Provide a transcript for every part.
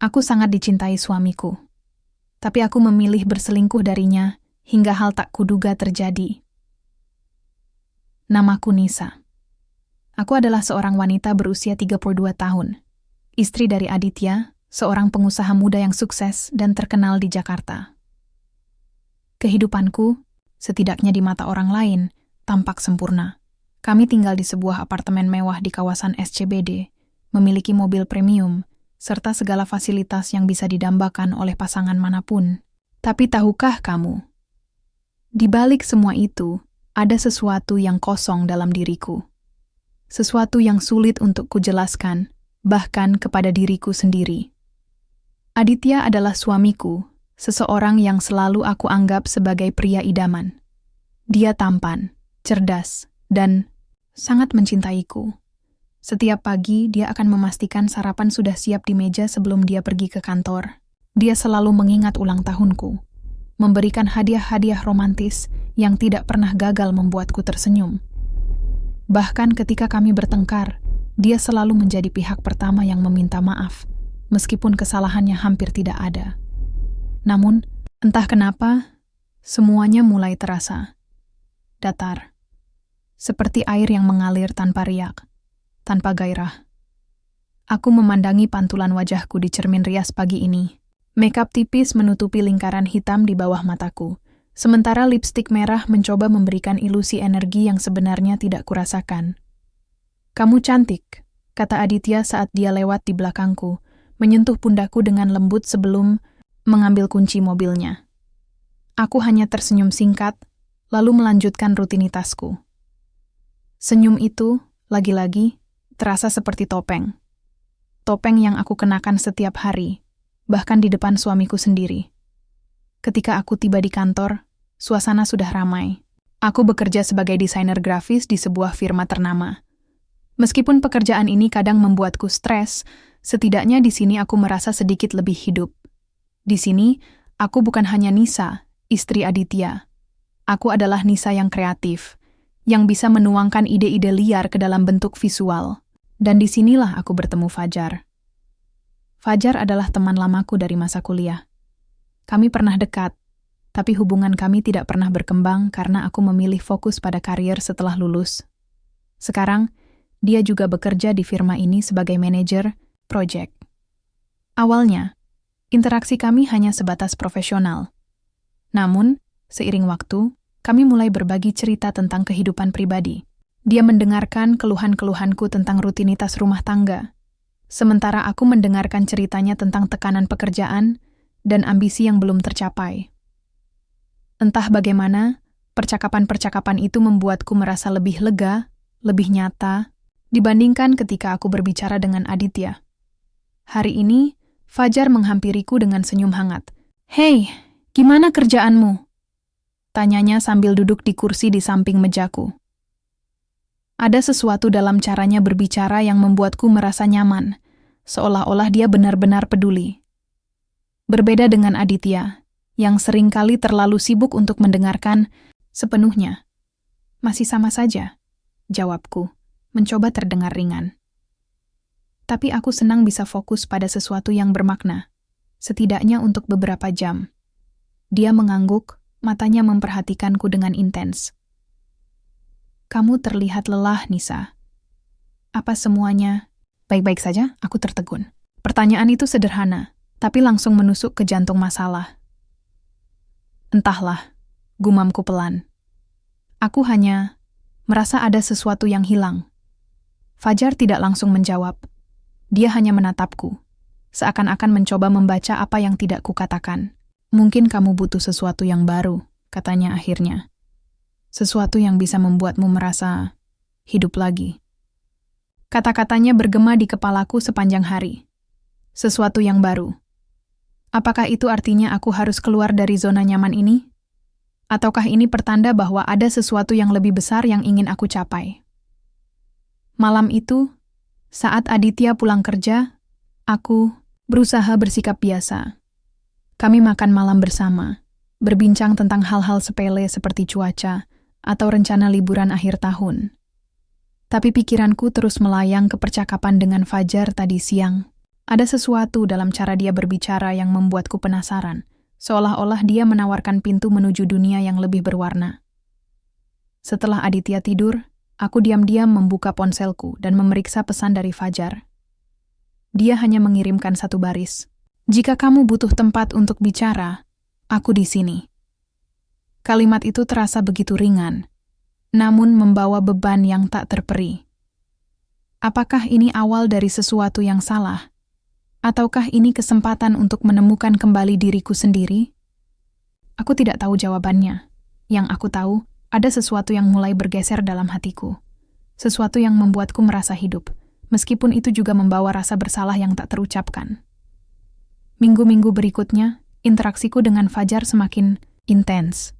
Aku sangat dicintai suamiku. Tapi aku memilih berselingkuh darinya hingga hal tak kuduga terjadi. Namaku Nisa. Aku adalah seorang wanita berusia 32 tahun. Istri dari Aditya, seorang pengusaha muda yang sukses dan terkenal di Jakarta. Kehidupanku, setidaknya di mata orang lain, tampak sempurna. Kami tinggal di sebuah apartemen mewah di kawasan SCBD, memiliki mobil premium, serta segala fasilitas yang bisa didambakan oleh pasangan manapun. Tapi tahukah kamu, di balik semua itu, ada sesuatu yang kosong dalam diriku. Sesuatu yang sulit untuk kujelaskan, bahkan kepada diriku sendiri. Aditya adalah suamiku, seseorang yang selalu aku anggap sebagai pria idaman. Dia tampan, cerdas, dan sangat mencintaiku. Setiap pagi, dia akan memastikan sarapan sudah siap di meja sebelum dia pergi ke kantor. Dia selalu mengingat ulang tahunku, memberikan hadiah-hadiah romantis yang tidak pernah gagal membuatku tersenyum. Bahkan ketika kami bertengkar, dia selalu menjadi pihak pertama yang meminta maaf, meskipun kesalahannya hampir tidak ada. Namun, entah kenapa, semuanya mulai terasa datar, seperti air yang mengalir tanpa riak. Tanpa gairah. Aku memandangi pantulan wajahku di cermin rias pagi ini. Makeup tipis menutupi lingkaran hitam di bawah mataku, sementara lipstik merah mencoba memberikan ilusi energi yang sebenarnya tidak kurasakan. "Kamu cantik," kata Aditya saat dia lewat di belakangku, menyentuh pundakku dengan lembut sebelum mengambil kunci mobilnya. Aku hanya tersenyum singkat, lalu melanjutkan rutinitasku. Senyum itu, lagi-lagi, terasa seperti topeng. Topeng yang aku kenakan setiap hari, bahkan di depan suamiku sendiri. Ketika aku tiba di kantor, suasana sudah ramai. Aku bekerja sebagai desainer grafis di sebuah firma ternama. Meskipun pekerjaan ini kadang membuatku stres, setidaknya di sini aku merasa sedikit lebih hidup. Di sini, aku bukan hanya Nisa, istri Aditya. Aku adalah Nisa yang kreatif, yang bisa menuangkan ide-ide liar ke dalam bentuk visual. Dan disinilah aku bertemu Fajar. Fajar adalah teman lamaku dari masa kuliah. Kami pernah dekat, tapi hubungan kami tidak pernah berkembang karena aku memilih fokus pada karier setelah lulus. Sekarang, dia juga bekerja di firma ini sebagai manajer project. Awalnya, interaksi kami hanya sebatas profesional. Namun, seiring waktu, kami mulai berbagi cerita tentang kehidupan pribadi. Dia mendengarkan keluhan-keluhanku tentang rutinitas rumah tangga, sementara aku mendengarkan ceritanya tentang tekanan pekerjaan dan ambisi yang belum tercapai. Entah bagaimana, percakapan-percakapan itu membuatku merasa lebih lega, lebih nyata, dibandingkan ketika aku berbicara dengan Aditya. Hari ini, Fajar menghampiriku dengan senyum hangat. "Hei, gimana kerjaanmu?" tanyanya sambil duduk di kursi di samping mejaku. Ada sesuatu dalam caranya berbicara yang membuatku merasa nyaman, seolah-olah dia benar-benar peduli. Berbeda dengan Aditya, yang seringkali terlalu sibuk untuk mendengarkan sepenuhnya. "Masih sama saja," jawabku, mencoba terdengar ringan. Tapi aku senang bisa fokus pada sesuatu yang bermakna, setidaknya untuk beberapa jam. Dia mengangguk, matanya memperhatikanku dengan intens. "Kamu terlihat lelah, Nisa. Apa semuanya baik-baik saja?" Aku tertegun. Pertanyaan itu sederhana, tapi langsung menusuk ke jantung masalah. "Entahlah," gumamku pelan. "Aku hanya merasa ada sesuatu yang hilang." Fajar tidak langsung menjawab. Dia hanya menatapku, seakan-akan mencoba membaca apa yang tidak kukatakan. "Mungkin kamu butuh sesuatu yang baru," katanya akhirnya. "Sesuatu yang bisa membuatmu merasa hidup lagi." Kata-katanya bergema di kepalaku sepanjang hari. Sesuatu yang baru. Apakah itu artinya aku harus keluar dari zona nyaman ini? Ataukah ini pertanda bahwa ada sesuatu yang lebih besar yang ingin aku capai? Malam itu, saat Aditya pulang kerja, aku berusaha bersikap biasa. Kami makan malam bersama, berbincang tentang hal-hal sepele seperti cuaca atau rencana liburan akhir tahun. Tapi pikiranku terus melayang ke percakapan dengan Fajar tadi siang. Ada sesuatu dalam cara dia berbicara yang membuatku penasaran, seolah-olah dia menawarkan pintu menuju dunia yang lebih berwarna. Setelah Aditya tidur, aku diam-diam membuka ponselku dan memeriksa pesan dari Fajar. Dia hanya mengirimkan satu baris. "Jika kamu butuh tempat untuk bicara, aku di sini." Kalimat itu terasa begitu ringan, namun membawa beban yang tak terperi. Apakah ini awal dari sesuatu yang salah? Ataukah ini kesempatan untuk menemukan kembali diriku sendiri? Aku tidak tahu jawabannya. Yang aku tahu, ada sesuatu yang mulai bergeser dalam hatiku. Sesuatu yang membuatku merasa hidup, meskipun itu juga membawa rasa bersalah yang tak terucapkan. Minggu-minggu berikutnya, interaksiku dengan Fajar semakin intens.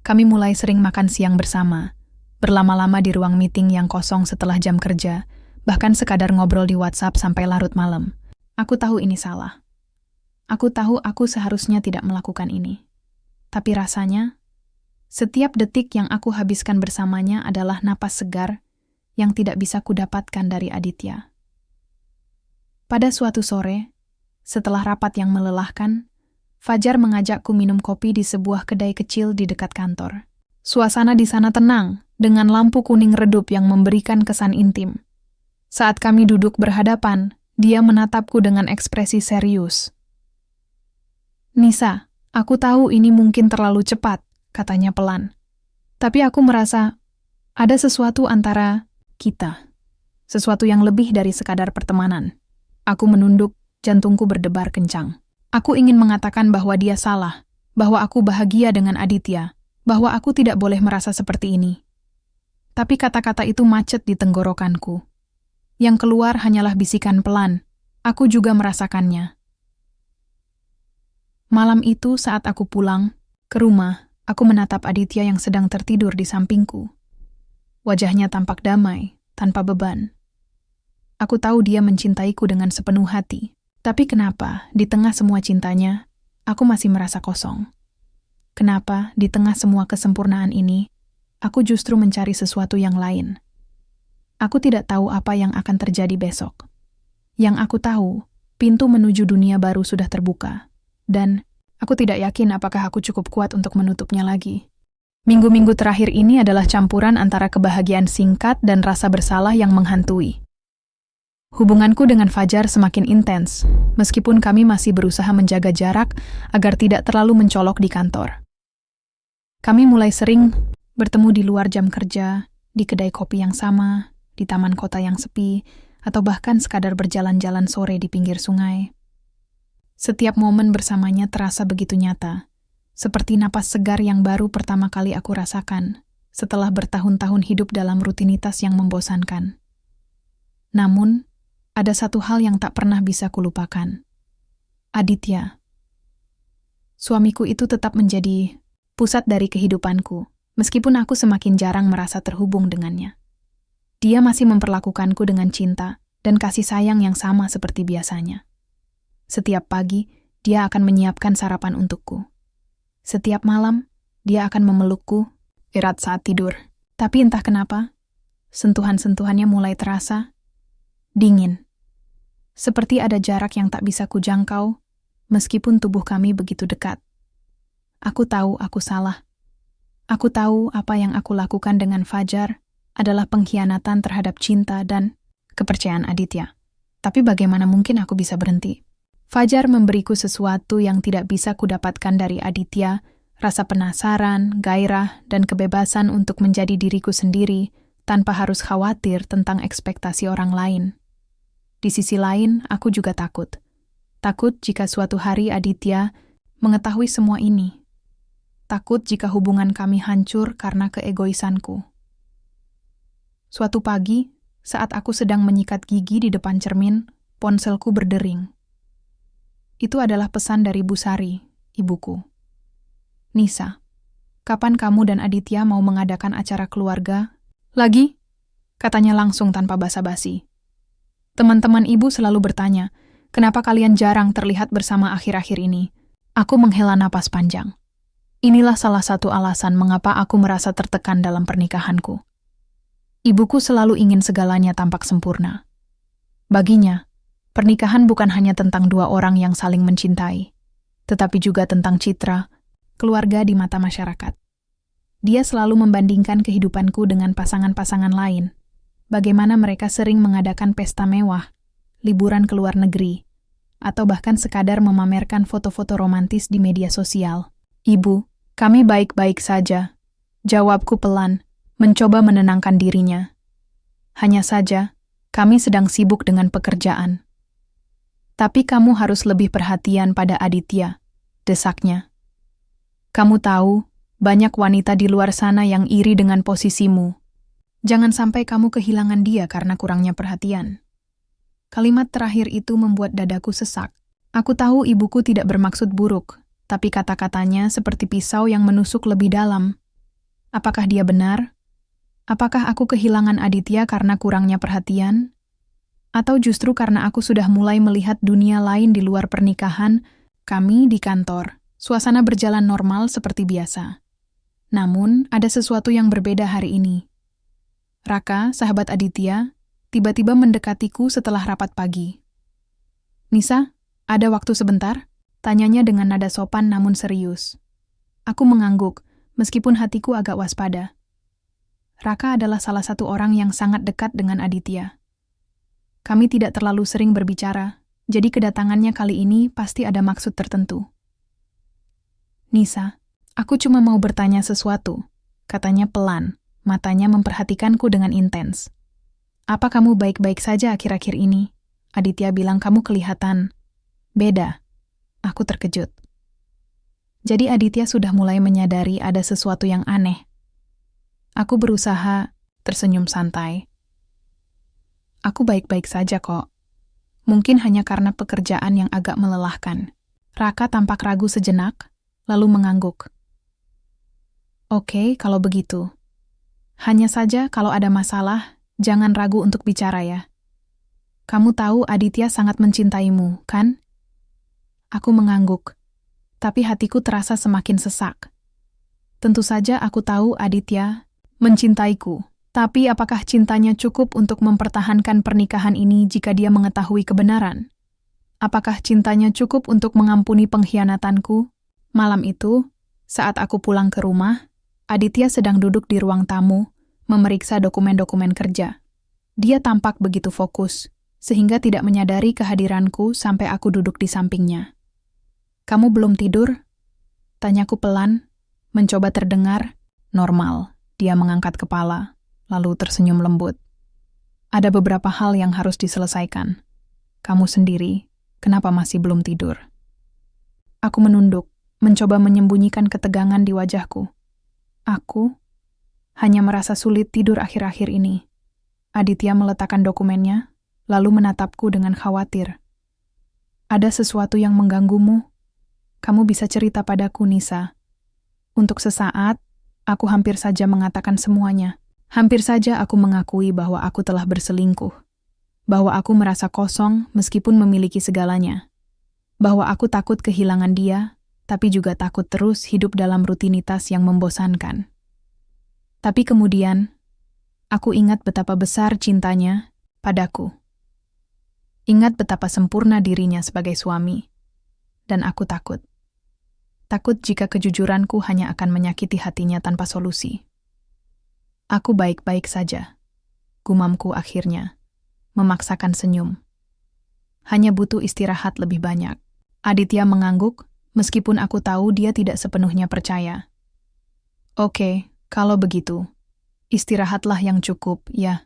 Kami mulai sering makan siang bersama, berlama-lama di ruang meeting yang kosong setelah jam kerja, bahkan sekadar ngobrol di WhatsApp sampai larut malam. Aku tahu ini salah. Aku tahu aku seharusnya tidak melakukan ini. Tapi rasanya, setiap detik yang aku habiskan bersamanya adalah napas segar yang tidak bisa kudapatkan dari Aditya. Pada suatu sore, setelah rapat yang melelahkan, Fajar mengajakku minum kopi di sebuah kedai kecil di dekat kantor. Suasana di sana tenang, dengan lampu kuning redup yang memberikan kesan intim. Saat kami duduk berhadapan, dia menatapku dengan ekspresi serius. "Nisa, aku tahu ini mungkin terlalu cepat," katanya pelan. "Tapi aku merasa ada sesuatu antara kita. Sesuatu yang lebih dari sekadar pertemanan." Aku menunduk, jantungku berdebar kencang. Aku ingin mengatakan bahwa dia salah, bahwa aku bahagia dengan Aditya, bahwa aku tidak boleh merasa seperti ini. Tapi kata-kata itu macet di tenggorokanku. Yang keluar hanyalah bisikan pelan. Aku juga merasakannya. Malam itu saat aku pulang ke rumah, aku menatap Aditya yang sedang tertidur di sampingku. Wajahnya tampak damai, tanpa beban. Aku tahu dia mencintaiku dengan sepenuh hati. Tapi kenapa, di tengah semua cintanya, aku masih merasa kosong? Kenapa, di tengah semua kesempurnaan ini, aku justru mencari sesuatu yang lain? Aku tidak tahu apa yang akan terjadi besok. Yang aku tahu, pintu menuju dunia baru sudah terbuka. Dan aku tidak yakin apakah aku cukup kuat untuk menutupnya lagi. Minggu-minggu terakhir ini adalah campuran antara kebahagiaan singkat dan rasa bersalah yang menghantui. Hubunganku dengan Fajar semakin intens, meskipun kami masih berusaha menjaga jarak agar tidak terlalu mencolok di kantor. Kami mulai sering bertemu di luar jam kerja, di kedai kopi yang sama, di taman kota yang sepi, atau bahkan sekadar berjalan-jalan sore di pinggir sungai. Setiap momen bersamanya terasa begitu nyata, seperti napas segar yang baru pertama kali aku rasakan setelah bertahun-tahun hidup dalam rutinitas yang membosankan. Namun, ada satu hal yang tak pernah bisa kulupakan. Aditya. Suamiku itu tetap menjadi pusat dari kehidupanku, meskipun aku semakin jarang merasa terhubung dengannya. Dia masih memperlakukanku dengan cinta dan kasih sayang yang sama seperti biasanya. Setiap pagi, dia akan menyiapkan sarapan untukku. Setiap malam, dia akan memelukku erat saat tidur. Tapi entah kenapa, sentuhan-sentuhannya mulai terasa dingin. Seperti ada jarak yang tak bisa kujangkau, meskipun tubuh kami begitu dekat. Aku tahu aku salah. Aku tahu apa yang aku lakukan dengan Fajar adalah pengkhianatan terhadap cinta dan kepercayaan Aditya. Tapi bagaimana mungkin aku bisa berhenti? Fajar memberiku sesuatu yang tidak bisa kudapatkan dari Aditya, rasa penasaran, gairah, dan kebebasan untuk menjadi diriku sendiri tanpa harus khawatir tentang ekspektasi orang lain. Di sisi lain, aku juga takut. Takut jika suatu hari Aditya mengetahui semua ini. Takut jika hubungan kami hancur karena keegoisanku. Suatu pagi, saat aku sedang menyikat gigi di depan cermin, ponselku berdering. Itu adalah pesan dari Bu Sari, ibuku. "Nisa, kapan kamu dan Aditya mau mengadakan acara keluarga?" "Lagi?" katanya langsung tanpa basa-basi. Teman-teman ibu selalu bertanya, "Kenapa kalian jarang terlihat bersama akhir-akhir ini?" Aku menghela napas panjang. Inilah salah satu alasan mengapa aku merasa tertekan dalam pernikahanku. Ibuku selalu ingin segalanya tampak sempurna. Baginya, Pernikahan bukan hanya tentang dua orang yang saling mencintai, tetapi juga tentang citra, keluarga di mata masyarakat. Dia selalu membandingkan kehidupanku dengan pasangan-pasangan lain. Bagaimana mereka sering mengadakan pesta mewah, liburan ke luar negeri, atau bahkan sekadar memamerkan foto-foto romantis di media sosial. Ibu, kami baik-baik saja. Jawabku pelan, mencoba menenangkan dirinya. Hanya saja, kami sedang sibuk dengan pekerjaan. Tapi kamu harus lebih perhatian pada Aditya, desaknya. Kamu tahu, banyak wanita di luar sana yang iri dengan posisimu. Jangan sampai kamu kehilangan dia karena kurangnya perhatian. Kalimat terakhir itu membuat dadaku sesak. Aku tahu ibuku tidak bermaksud buruk, tapi kata-katanya seperti pisau yang menusuk lebih dalam. Apakah dia benar? Apakah aku kehilangan Aditya karena kurangnya perhatian? Atau justru karena aku sudah mulai melihat dunia lain di luar pernikahan? Kami di kantor, suasana berjalan normal seperti biasa. Namun, ada sesuatu yang berbeda hari ini. Raka, sahabat Aditya, tiba-tiba mendekatiku setelah rapat pagi. "Nisa, ada waktu sebentar?" Tanyanya dengan nada sopan namun serius. Aku mengangguk, meskipun hatiku agak waspada. Raka adalah salah satu orang yang sangat dekat dengan Aditya. Kami tidak terlalu sering berbicara, jadi kedatangannya kali ini pasti ada maksud tertentu. "Nisa, aku cuma mau bertanya sesuatu," katanya pelan, matanya memperhatikanku dengan intens. "Apa kamu baik-baik saja akhir-akhir ini? Aditya bilang kamu kelihatan beda." Aku terkejut. Jadi Aditya sudah mulai menyadari ada sesuatu yang aneh. Aku berusaha tersenyum santai. "Aku baik-baik saja kok. Mungkin hanya karena pekerjaan yang agak melelahkan." Raka tampak ragu sejenak, lalu mengangguk. "Oke, kalau begitu. Hanya saja kalau ada masalah, jangan ragu untuk bicara ya. Kamu tahu Aditya sangat mencintaimu, kan?" Aku mengangguk, tapi hatiku terasa semakin sesak. Tentu saja aku tahu Aditya mencintaiku. Tapi apakah cintanya cukup untuk mempertahankan pernikahan ini jika dia mengetahui kebenaran? Apakah cintanya cukup untuk mengampuni pengkhianatanku? Malam itu, saat aku pulang ke rumah, Aditya sedang duduk di ruang tamu, memeriksa dokumen-dokumen kerja. Dia tampak begitu fokus, sehingga tidak menyadari kehadiranku sampai aku duduk di sampingnya. "Kamu belum tidur?" Tanyaku pelan, mencoba terdengar normal. Dia mengangkat kepala, lalu tersenyum lembut. "Ada beberapa hal yang harus diselesaikan. Kamu sendiri, kenapa masih belum tidur?" Aku menunduk, mencoba menyembunyikan ketegangan di wajahku. Aku hanya merasa sulit tidur akhir-akhir ini. Aditya meletakkan dokumennya, lalu menatapku dengan khawatir. "Ada sesuatu yang mengganggumu? Kamu bisa cerita padaku, Nisa." Untuk sesaat, aku hampir saja mengatakan semuanya. Hampir saja aku mengakui bahwa aku telah berselingkuh. Bahwa aku merasa kosong meskipun memiliki segalanya. Bahwa aku takut kehilangan dia, tapi juga takut terus hidup dalam rutinitas yang membosankan. Tapi kemudian, aku ingat betapa besar cintanya padaku. Ingat betapa sempurna dirinya sebagai suami. Dan aku takut. Takut jika kejujuranku hanya akan menyakiti hatinya tanpa solusi. "Aku baik-baik saja," gumamku akhirnya, memaksakan senyum. "Hanya butuh istirahat lebih banyak." Aditya mengangguk, meskipun aku tahu dia tidak sepenuhnya percaya. "Oke, kalau begitu, istirahatlah yang cukup, ya.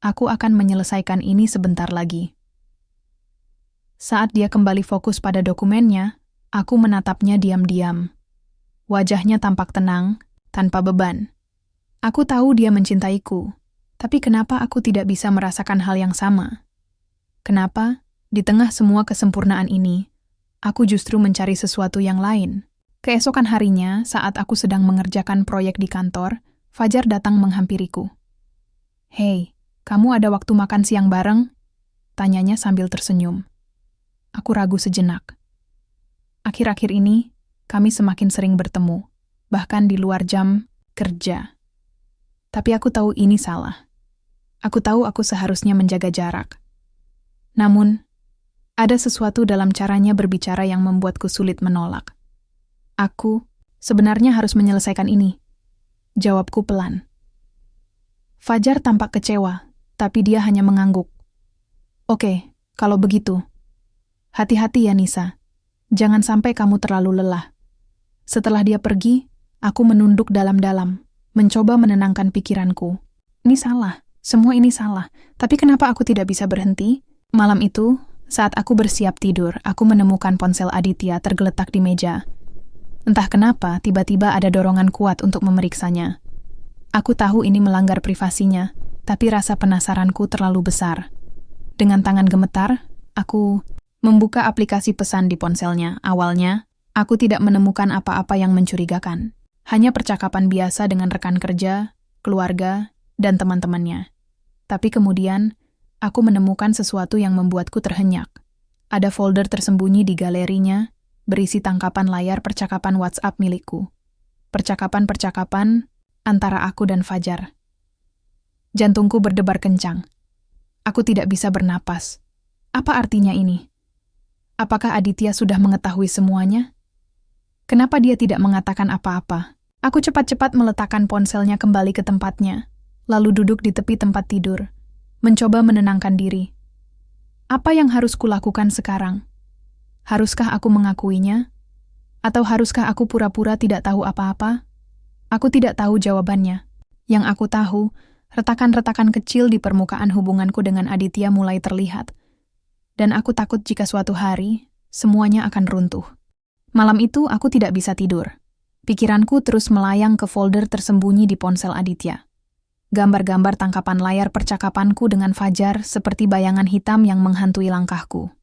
Aku akan menyelesaikan ini sebentar lagi." Saat dia kembali fokus pada dokumennya, aku menatapnya diam-diam. Wajahnya tampak tenang, tanpa beban. Aku tahu dia mencintaiku, tapi kenapa aku tidak bisa merasakan hal yang sama? Kenapa, di tengah semua kesempurnaan ini, aku justru mencari sesuatu yang lain? Keesokan harinya, saat aku sedang mengerjakan proyek di kantor, Fajar datang menghampiriku. "Hei, kamu ada waktu makan siang bareng?" Tanyanya sambil tersenyum. Aku ragu sejenak. Akhir-akhir ini, kami semakin sering bertemu, bahkan di luar jam kerja. Tapi aku tahu ini salah. Aku tahu aku seharusnya menjaga jarak. Namun, Ada sesuatu dalam caranya berbicara yang membuatku sulit menolak. Aku sebenarnya harus menyelesaikan ini. Jawabku pelan. Fajar tampak kecewa, tapi dia hanya mengangguk. Oke, kalau begitu. Hati-hati ya Nisa. Jangan sampai kamu terlalu lelah. Setelah dia pergi, aku menunduk dalam-dalam, mencoba menenangkan pikiranku. Ini salah, semua ini salah. Tapi kenapa aku tidak bisa berhenti? Malam itu, saat aku bersiap tidur, aku menemukan ponsel Aditya tergeletak di meja. Entah kenapa, tiba-tiba ada dorongan kuat untuk memeriksanya. Aku tahu ini melanggar privasinya, tapi rasa penasaranku terlalu besar. Dengan tangan gemetar, aku membuka aplikasi pesan di ponselnya. Awalnya, aku tidak menemukan apa-apa yang mencurigakan. Hanya percakapan biasa dengan rekan kerja, keluarga, dan teman-temannya. Tapi kemudian, aku menemukan sesuatu yang membuatku terhenyak. Ada folder tersembunyi di galerinya, berisi tangkapan layar percakapan WhatsApp milikku. Percakapan-percakapan antara aku dan Fajar. Jantungku berdebar kencang. Aku tidak bisa bernapas. Apa artinya ini? Apakah Aditya sudah mengetahui semuanya? Kenapa dia tidak mengatakan apa-apa? Aku cepat-cepat meletakkan ponselnya kembali ke tempatnya, lalu duduk di tepi tempat tidur, mencoba menenangkan diri. Apa yang harus kulakukan sekarang? Haruskah aku mengakuinya? Atau haruskah aku pura-pura tidak tahu apa-apa? Aku tidak tahu jawabannya. Yang aku tahu, retakan-retakan kecil di permukaan hubunganku dengan Aditya mulai terlihat. Dan aku takut jika suatu hari, semuanya akan runtuh. Malam itu aku tidak bisa tidur. Pikiranku terus melayang ke folder tersembunyi di ponsel Aditya. Gambar-gambar tangkapan layar percakapanku dengan Fajar seperti bayangan hitam yang menghantui langkahku.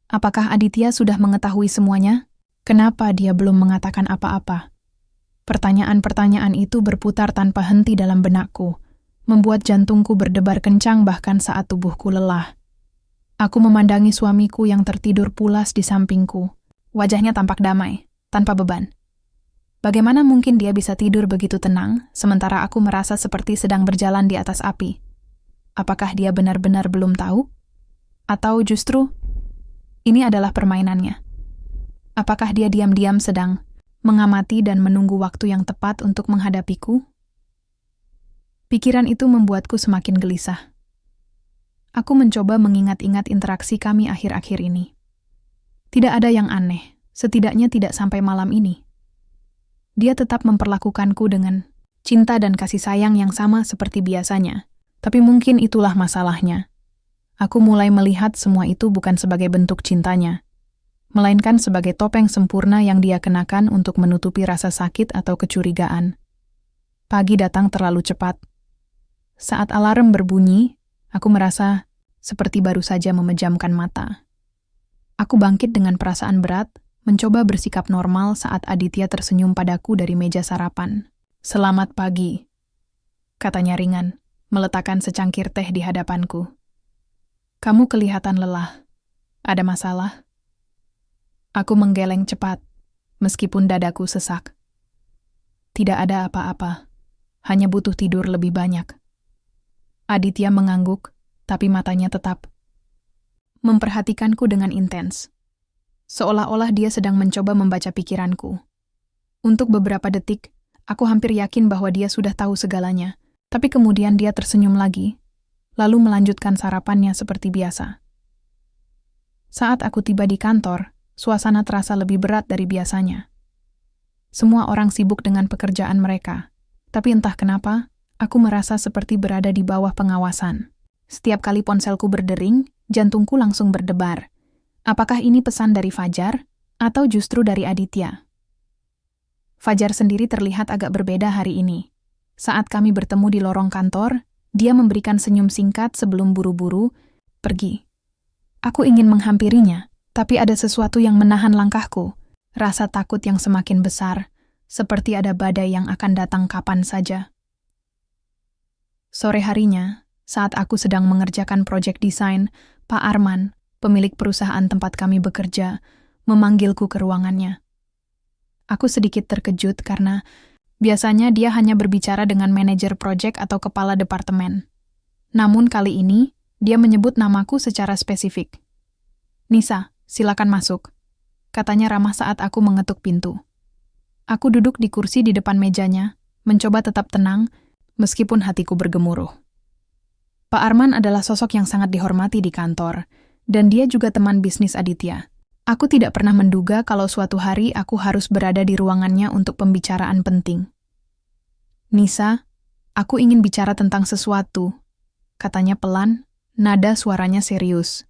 Apakah Aditya sudah mengetahui semuanya? Kenapa dia belum mengatakan apa-apa? Pertanyaan-pertanyaan itu berputar tanpa henti dalam benakku, membuat jantungku berdebar kencang bahkan saat tubuhku lelah. Aku memandangi suamiku yang tertidur pulas di sampingku. Wajahnya tampak damai, tanpa beban. Bagaimana mungkin dia bisa tidur begitu tenang, sementara aku merasa seperti sedang berjalan di atas api? Apakah dia benar-benar belum tahu? Atau justru, ini adalah permainannya? Apakah dia diam-diam sedang mengamati dan menunggu waktu yang tepat untuk menghadapiku? Pikiran itu membuatku semakin gelisah. Aku mencoba mengingat-ingat interaksi kami akhir-akhir ini. Tidak ada yang aneh, setidaknya tidak sampai malam ini. Dia tetap memperlakukanku dengan cinta dan kasih sayang yang sama seperti biasanya. Tapi mungkin itulah masalahnya. Aku mulai melihat semua itu bukan sebagai bentuk cintanya, melainkan sebagai topeng sempurna yang dia kenakan untuk menutupi rasa sakit atau kecurigaan. Pagi datang terlalu cepat. Saat alarm berbunyi, aku merasa seperti baru saja memejamkan mata. Aku bangkit dengan perasaan berat, mencoba bersikap normal saat Aditya tersenyum padaku dari meja sarapan. "Selamat pagi," katanya ringan, meletakkan secangkir teh di hadapanku. "Kamu kelihatan lelah. Ada masalah?" Aku menggeleng cepat, meskipun dadaku sesak. "Tidak ada apa-apa, hanya butuh tidur lebih banyak." Aditya mengangguk, tapi matanya tetap memperhatikanku dengan intens. Seolah-olah dia sedang mencoba membaca pikiranku. Untuk beberapa detik, aku hampir yakin bahwa dia sudah tahu segalanya, tapi kemudian dia tersenyum lagi, lalu melanjutkan sarapannya seperti biasa. Saat aku tiba di kantor, suasana terasa lebih berat dari biasanya. Semua orang sibuk dengan pekerjaan mereka, tapi entah kenapa, aku merasa seperti berada di bawah pengawasan. Setiap kali ponselku berdering, jantungku langsung berdebar. Apakah ini pesan dari Fajar, atau justru dari Aditya? Fajar sendiri terlihat agak berbeda hari ini. Saat kami bertemu di lorong kantor, dia memberikan senyum singkat sebelum buru-buru pergi. Aku ingin menghampirinya, tapi ada sesuatu yang menahan langkahku. Rasa takut yang semakin besar, seperti ada badai yang akan datang kapan saja. Sore harinya, saat aku sedang mengerjakan proyek desain, Pak Arman, pemilik perusahaan tempat kami bekerja, memanggilku ke ruangannya. Aku sedikit terkejut karena biasanya dia hanya berbicara dengan manajer proyek atau kepala departemen. Namun kali ini, dia menyebut namaku secara spesifik. "Nisa, silakan masuk," katanya ramah saat aku mengetuk pintu. Aku duduk di kursi di depan mejanya, mencoba tetap tenang, meskipun hatiku bergemuruh. Pak Arman adalah sosok yang sangat dihormati di kantor, dan dia juga teman bisnis Aditya. Aku tidak pernah menduga kalau suatu hari aku harus berada di ruangannya untuk pembicaraan penting. "Nisa, aku ingin bicara tentang sesuatu," katanya pelan, nada suaranya serius.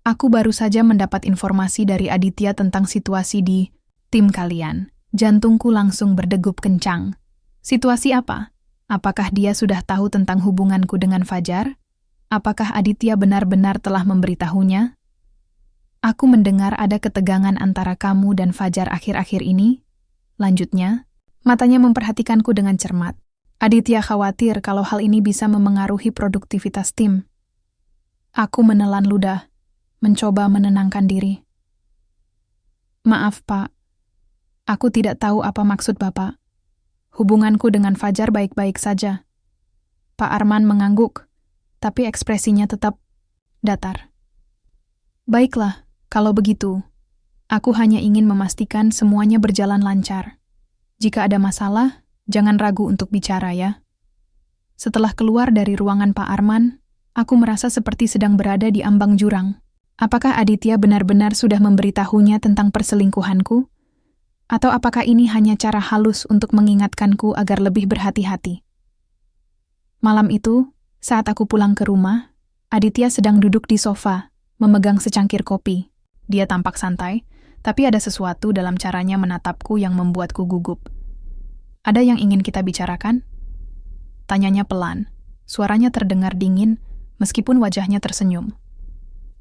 "Aku baru saja mendapat informasi dari Aditya tentang situasi di tim kalian." Jantungku langsung berdegup kencang. Situasi apa? Apakah dia sudah tahu tentang hubunganku dengan Fajar? Apakah Aditya benar-benar telah memberitahunya? "Aku mendengar ada ketegangan antara kamu dan Fajar akhir-akhir ini," lanjutnya, matanya memperhatikanku dengan cermat. "Aditya khawatir kalau hal ini bisa memengaruhi produktivitas tim." Aku menelan ludah, mencoba menenangkan diri. "Maaf, Pak. Aku tidak tahu apa maksud Bapak. Hubunganku dengan Fajar baik-baik saja." Pak Arman mengangguk, tapi ekspresinya tetap datar. "Baiklah, kalau begitu. Aku hanya ingin memastikan semuanya berjalan lancar. Jika ada masalah, jangan ragu untuk bicara ya." Setelah keluar dari ruangan Pak Arman, aku merasa seperti sedang berada di ambang jurang. Apakah Aditya benar-benar sudah memberitahunya tentang perselingkuhanku? Atau apakah ini hanya cara halus untuk mengingatkanku agar lebih berhati-hati? Malam itu, saat aku pulang ke rumah, Aditya sedang duduk di sofa, memegang secangkir kopi. Dia tampak santai, tapi ada sesuatu dalam caranya menatapku yang membuatku gugup. "Ada yang ingin kita bicarakan?" tanyanya pelan. Suaranya terdengar dingin, meskipun wajahnya tersenyum.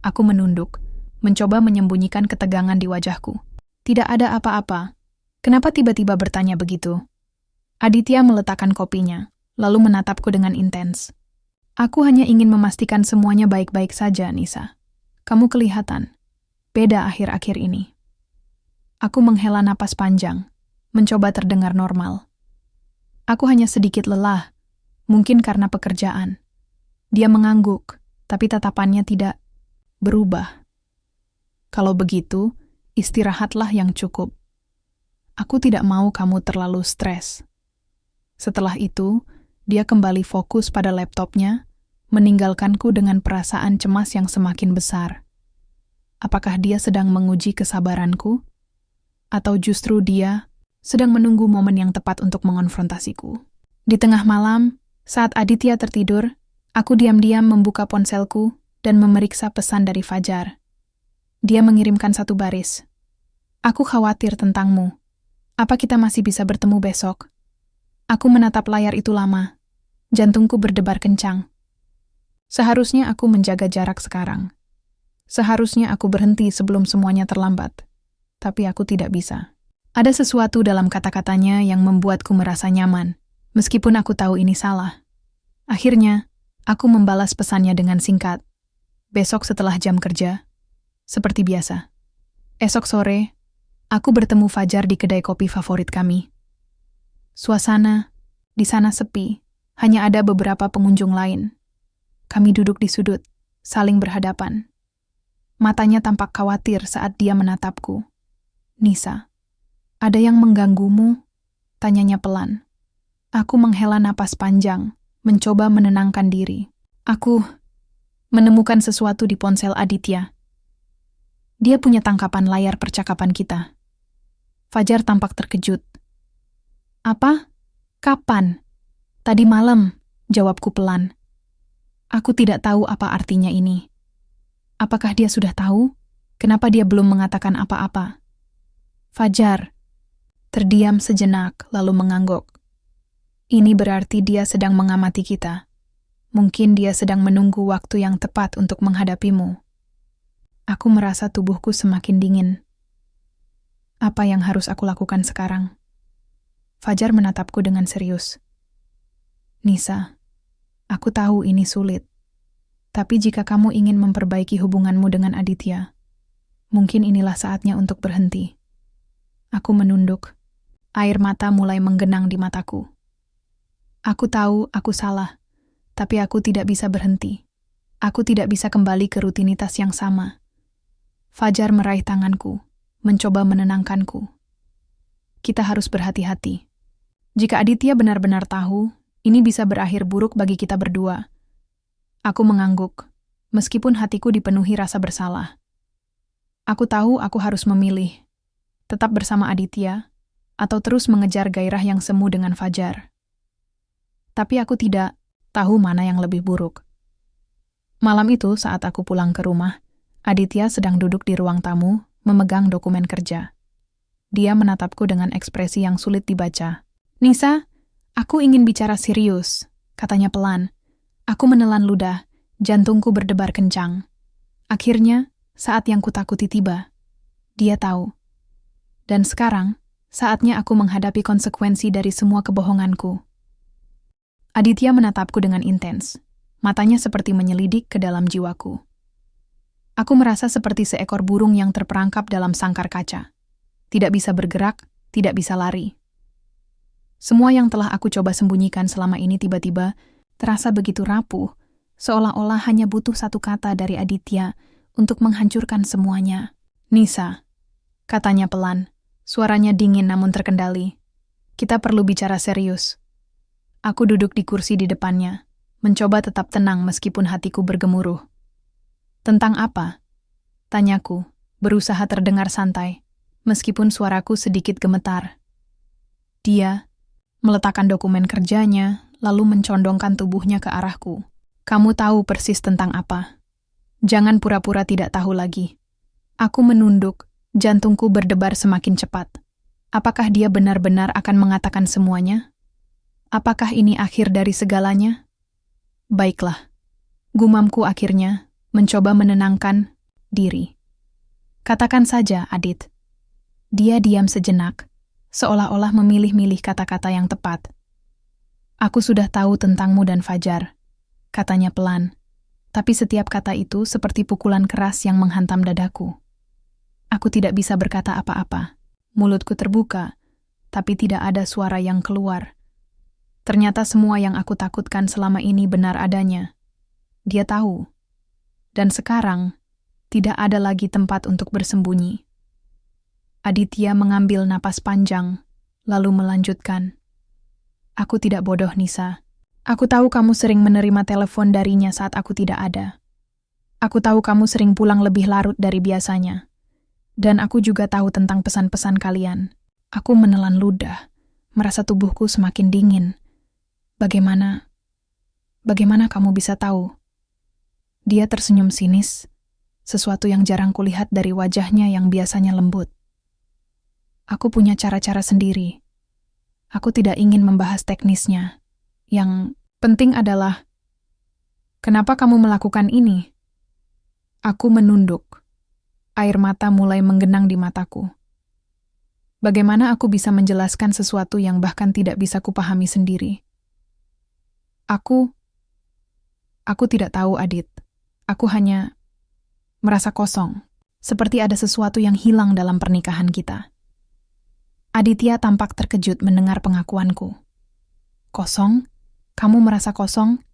Aku menunduk, mencoba menyembunyikan ketegangan di wajahku. "Tidak ada apa-apa. Kenapa tiba-tiba bertanya begitu?" Aditya meletakkan kopinya, lalu menatapku dengan intens. "Aku hanya ingin memastikan semuanya baik-baik saja, Nisa. Kamu kelihatan beda akhir-akhir ini." Aku menghela napas panjang, mencoba terdengar normal. "Aku hanya sedikit lelah, mungkin karena pekerjaan." Dia mengangguk, tapi tatapannya tidak berubah. "Kalau begitu, istirahatlah yang cukup. Aku tidak mau kamu terlalu stres." Setelah itu, dia kembali fokus pada laptopnya, meninggalkanku dengan perasaan cemas yang semakin besar. Apakah dia sedang menguji kesabaranku? Atau justru dia sedang menunggu momen yang tepat untuk mengonfrontasiku? Di tengah malam, saat Aditya tertidur, aku diam-diam membuka ponselku dan memeriksa pesan dari Fajar. Dia mengirimkan satu baris. "Aku khawatir tentangmu. Apa kita masih bisa bertemu besok?" Aku menatap layar itu lama. Jantungku berdebar kencang. Seharusnya aku menjaga jarak sekarang. Seharusnya aku berhenti sebelum semuanya terlambat. Tapi aku tidak bisa. Ada sesuatu dalam kata-katanya yang membuatku merasa nyaman, meskipun aku tahu ini salah. Akhirnya, aku membalas pesannya dengan singkat. "Besok setelah jam kerja, seperti biasa." Esok sore, aku bertemu Fajar di kedai kopi favorit kami. Suasana di sana sepi, hanya ada beberapa pengunjung lain. Kami duduk di sudut, saling berhadapan. Matanya tampak khawatir saat dia menatapku. "Nisa, ada yang mengganggumu?" tanyanya pelan. Aku menghela napas panjang, mencoba menenangkan diri. Aku menemukan sesuatu di ponsel Aditya. Dia punya tangkapan layar percakapan kita. Fajar tampak terkejut. "Apa? Kapan?" "Tadi malam," jawabku pelan. Aku tidak tahu apa artinya ini. Apakah dia sudah tahu? Kenapa dia belum mengatakan apa-apa? Fajar terdiam sejenak lalu mengangguk. Ini berarti dia sedang mengamati kita. Mungkin dia sedang menunggu waktu yang tepat untuk menghadapimu. Aku merasa tubuhku semakin dingin. Apa yang harus aku lakukan sekarang? Fajar menatapku dengan serius. "Nisa, aku tahu ini sulit. Tapi jika kamu ingin memperbaiki hubunganmu dengan Aditya, mungkin inilah saatnya untuk berhenti." Aku menunduk. Air mata mulai menggenang di mataku. Aku tahu aku salah, tapi aku tidak bisa berhenti. Aku tidak bisa kembali ke rutinitas yang sama. Fajar meraih tanganku, mencoba menenangkanku. Kita harus berhati-hati. Jika Aditya benar-benar tahu, ini bisa berakhir buruk bagi kita berdua. Aku mengangguk, meskipun hatiku dipenuhi rasa bersalah. Aku tahu aku harus memilih, tetap bersama Aditya, atau terus mengejar gairah yang semu dengan Fajar. Tapi aku tidak tahu mana yang lebih buruk. Malam itu saat aku pulang ke rumah, Aditya sedang duduk di ruang tamu, memegang dokumen kerja. Dia menatapku dengan ekspresi yang sulit dibaca. "Nisa, aku ingin bicara serius," katanya pelan. Aku menelan ludah, jantungku berdebar kencang. Akhirnya, saat yang kutakuti tiba. Dia tahu. Dan sekarang, saatnya aku menghadapi konsekuensi dari semua kebohonganku. Aditya menatapku dengan intens. Matanya seperti menyelidik ke dalam jiwaku. Aku merasa seperti seekor burung yang terperangkap dalam sangkar kaca. Tidak bisa bergerak, tidak bisa lari. Semua yang telah aku coba sembunyikan selama ini tiba-tiba terasa begitu rapuh, seolah-olah hanya butuh satu kata dari Aditya untuk menghancurkan semuanya. "Nisa," katanya pelan, suaranya dingin namun terkendali. "Kita perlu bicara serius." Aku duduk di kursi di depannya, mencoba tetap tenang meskipun hatiku bergemuruh. "Tentang apa?" tanyaku, berusaha terdengar santai, meskipun suaraku sedikit gemetar. Dia meletakkan dokumen kerjanya, lalu mencondongkan tubuhnya ke arahku. "Kamu tahu persis tentang apa. Jangan pura-pura tidak tahu lagi." Aku menunduk, jantungku berdebar semakin cepat. Apakah dia benar-benar akan mengatakan semuanya? Apakah ini akhir dari segalanya? Baiklah. Gumamku akhirnya, mencoba menenangkan diri. "Katakan saja, Adit." Dia diam sejenak, seolah-olah memilih-milih kata-kata yang tepat. "Aku sudah tahu tentangmu dan Fajar," katanya pelan, tapi setiap kata itu seperti pukulan keras yang menghantam dadaku. Aku tidak bisa berkata apa-apa. Mulutku terbuka, tapi tidak ada suara yang keluar. Ternyata semua yang aku takutkan selama ini benar adanya. Dia tahu. Dan sekarang, tidak ada lagi tempat untuk bersembunyi. Aditya mengambil napas panjang, lalu melanjutkan. "Aku tidak bodoh, Nisa. Aku tahu kamu sering menerima telepon darinya saat aku tidak ada. Aku tahu kamu sering pulang lebih larut dari biasanya. Dan aku juga tahu tentang pesan-pesan kalian." Aku menelan ludah, merasa tubuhku semakin dingin. Bagaimana kamu bisa tahu?" Dia tersenyum sinis, sesuatu yang jarang kulihat dari wajahnya yang biasanya lembut. "Aku punya cara-cara sendiri. Aku tidak ingin membahas teknisnya. Yang penting adalah, kenapa kamu melakukan ini?" Aku menunduk. Air mata mulai menggenang di mataku. Bagaimana aku bisa menjelaskan sesuatu yang bahkan tidak bisa kupahami sendiri? Aku tidak tahu, Adit. Aku hanya merasa kosong, seperti ada sesuatu yang hilang dalam pernikahan kita. Aditya tampak terkejut mendengar pengakuanku. "Kosong? Kamu merasa kosong?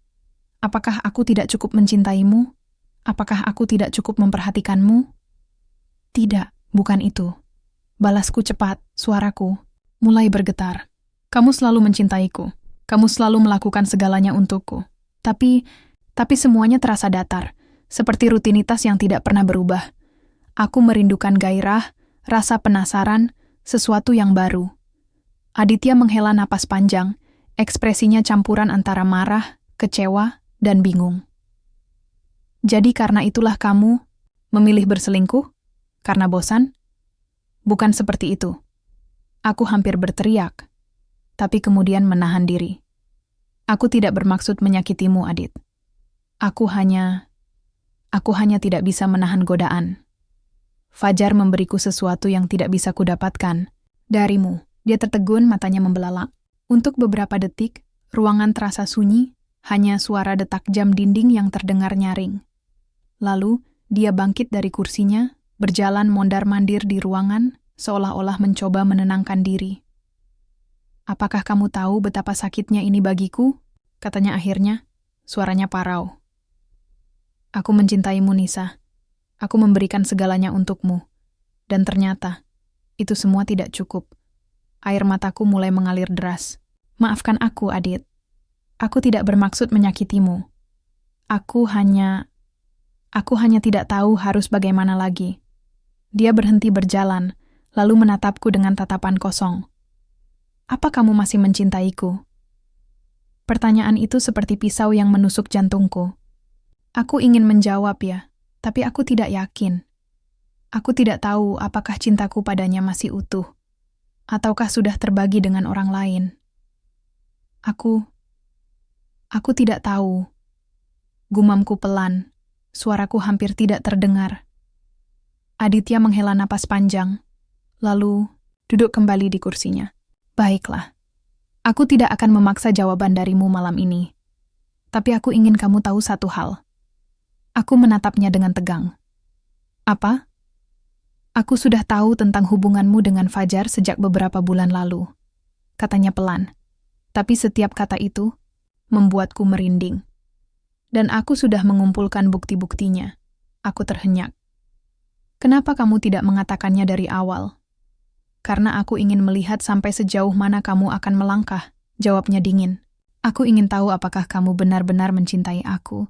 Apakah aku tidak cukup mencintaimu? Apakah aku tidak cukup memperhatikanmu?" "Tidak, bukan itu." Balasku cepat, suaraku mulai bergetar. "Kamu selalu mencintaiku. Kamu selalu melakukan segalanya untukku. Tapi semuanya terasa datar, seperti rutinitas yang tidak pernah berubah. Aku merindukan gairah, rasa penasaran, sesuatu yang baru." Aditya menghela napas panjang, ekspresinya campuran antara marah, kecewa, dan bingung. "Jadi karena itulah kamu memilih berselingkuh? Karena bosan?" "Bukan seperti itu." Aku hampir berteriak, tapi kemudian menahan diri. "Aku tidak bermaksud menyakitimu, Adit. Aku hanya tidak bisa menahan godaan. Fajar memberiku sesuatu yang tidak bisa kudapatkan darimu." Dia tertegun, matanya membelalak. Untuk beberapa detik, ruangan terasa sunyi, hanya suara detak jam dinding yang terdengar nyaring. Lalu, dia bangkit dari kursinya, berjalan mondar-mandir di ruangan, seolah-olah mencoba menenangkan diri. "Apakah kamu tahu betapa sakitnya ini bagiku?" katanya akhirnya, suaranya parau. "Aku mencintaimu, Nisa. Aku memberikan segalanya untukmu. Dan ternyata, itu semua tidak cukup. Air mataku mulai mengalir deras. Maafkan aku, Adit. Aku tidak bermaksud menyakitimu. Aku hanya tidak tahu harus bagaimana lagi. Dia berhenti berjalan, lalu menatapku dengan tatapan kosong. Apa kamu masih mencintaiku? Pertanyaan itu seperti pisau yang menusuk jantungku. Aku ingin menjawab ya, tapi aku tidak yakin. Aku tidak tahu apakah cintaku padanya masih utuh, ataukah sudah terbagi dengan orang lain. Aku tidak tahu. Gumamku pelan, suaraku hampir tidak terdengar. Aditya menghela napas panjang, lalu duduk kembali di kursinya. Baiklah, aku tidak akan memaksa jawaban darimu malam ini. Tapi aku ingin kamu tahu satu hal. Aku menatapnya dengan tegang. Apa? Aku sudah tahu tentang hubunganmu dengan Fajar sejak beberapa bulan lalu, katanya pelan. Tapi setiap kata itu membuatku merinding. Dan aku sudah mengumpulkan bukti-buktinya. Aku terhenyak. Kenapa kamu tidak mengatakannya dari awal? Karena aku ingin melihat sampai sejauh mana kamu akan melangkah, jawabnya dingin. Aku ingin tahu apakah kamu benar-benar mencintai aku,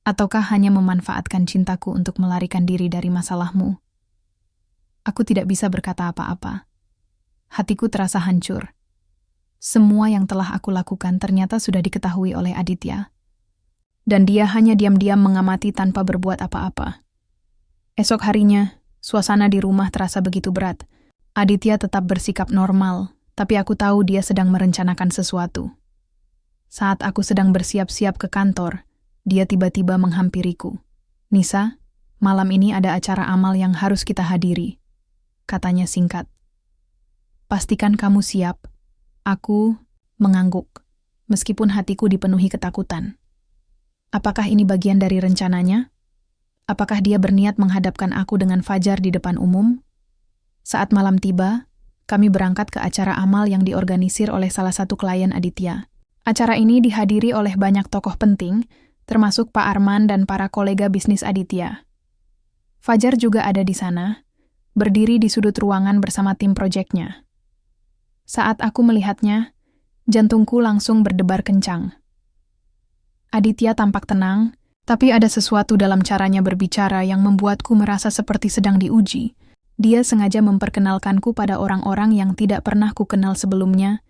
ataukah hanya memanfaatkan cintaku untuk melarikan diri dari masalahmu. Aku tidak bisa berkata apa-apa. Hatiku terasa hancur. Semua yang telah aku lakukan ternyata sudah diketahui oleh Aditya. Dan dia hanya diam-diam mengamati tanpa berbuat apa-apa. Esok harinya, suasana di rumah terasa begitu berat. Aditya tetap bersikap normal, tapi aku tahu dia sedang merencanakan sesuatu. Saat aku sedang bersiap-siap ke kantor, dia tiba-tiba menghampiriku. Nisa, malam ini ada acara amal yang harus kita hadiri, katanya singkat. Pastikan kamu siap. Aku mengangguk, meskipun hatiku dipenuhi ketakutan. Apakah ini bagian dari rencananya? Apakah dia berniat menghadapkan aku dengan Fajar di depan umum? Saat malam tiba, kami berangkat ke acara amal yang diorganisir oleh salah satu klien Aditya. Acara ini dihadiri oleh banyak tokoh penting, termasuk Pak Arman dan para kolega bisnis Aditya. Fajar juga ada di sana, berdiri di sudut ruangan bersama tim proyeknya. Saat aku melihatnya, jantungku langsung berdebar kencang. Aditya tampak tenang, tapi ada sesuatu dalam caranya berbicara yang membuatku merasa seperti sedang diuji. Dia sengaja memperkenalkanku pada orang-orang yang tidak pernah kukenal sebelumnya,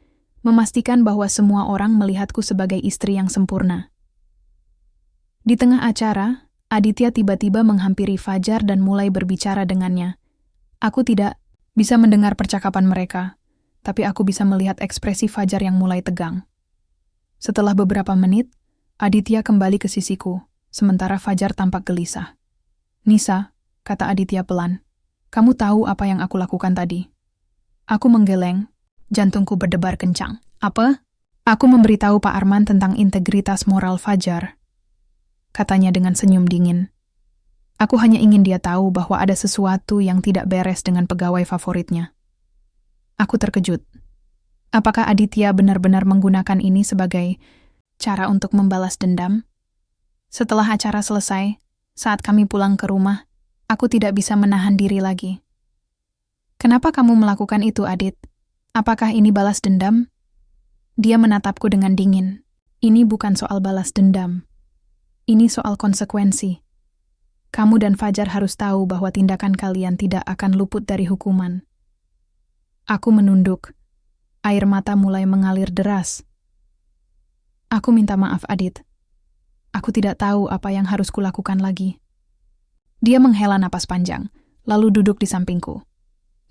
memastikan bahwa semua orang melihatku sebagai istri yang sempurna. Di tengah acara, Aditya tiba-tiba menghampiri Fajar dan mulai berbicara dengannya. Aku tidak bisa mendengar percakapan mereka, tapi aku bisa melihat ekspresi Fajar yang mulai tegang. Setelah beberapa menit, Aditya kembali ke sisiku, sementara Fajar tampak gelisah. Nisa, kata Aditya pelan, kamu tahu apa yang aku lakukan tadi? Aku menggeleng, jantungku berdebar kencang. Apa? Aku memberitahu Pak Arman tentang integritas moral Fajar, katanya dengan senyum dingin. Aku hanya ingin dia tahu bahwa ada sesuatu yang tidak beres dengan pegawai favoritnya. Aku terkejut. Apakah Aditya benar-benar menggunakan ini sebagai cara untuk membalas dendam? Setelah acara selesai, saat kami pulang ke rumah, aku tidak bisa menahan diri lagi. Kenapa kamu melakukan itu, Adit? Apakah ini balas dendam? Dia menatapku dengan dingin. Ini bukan soal balas dendam. Ini soal konsekuensi. Kamu dan Fajar harus tahu bahwa tindakan kalian tidak akan luput dari hukuman. Aku menunduk. Air mata mulai mengalir deras. Aku minta maaf, Adit. Aku tidak tahu apa yang harus kulakukan lagi. Dia menghela napas panjang, lalu duduk di sampingku.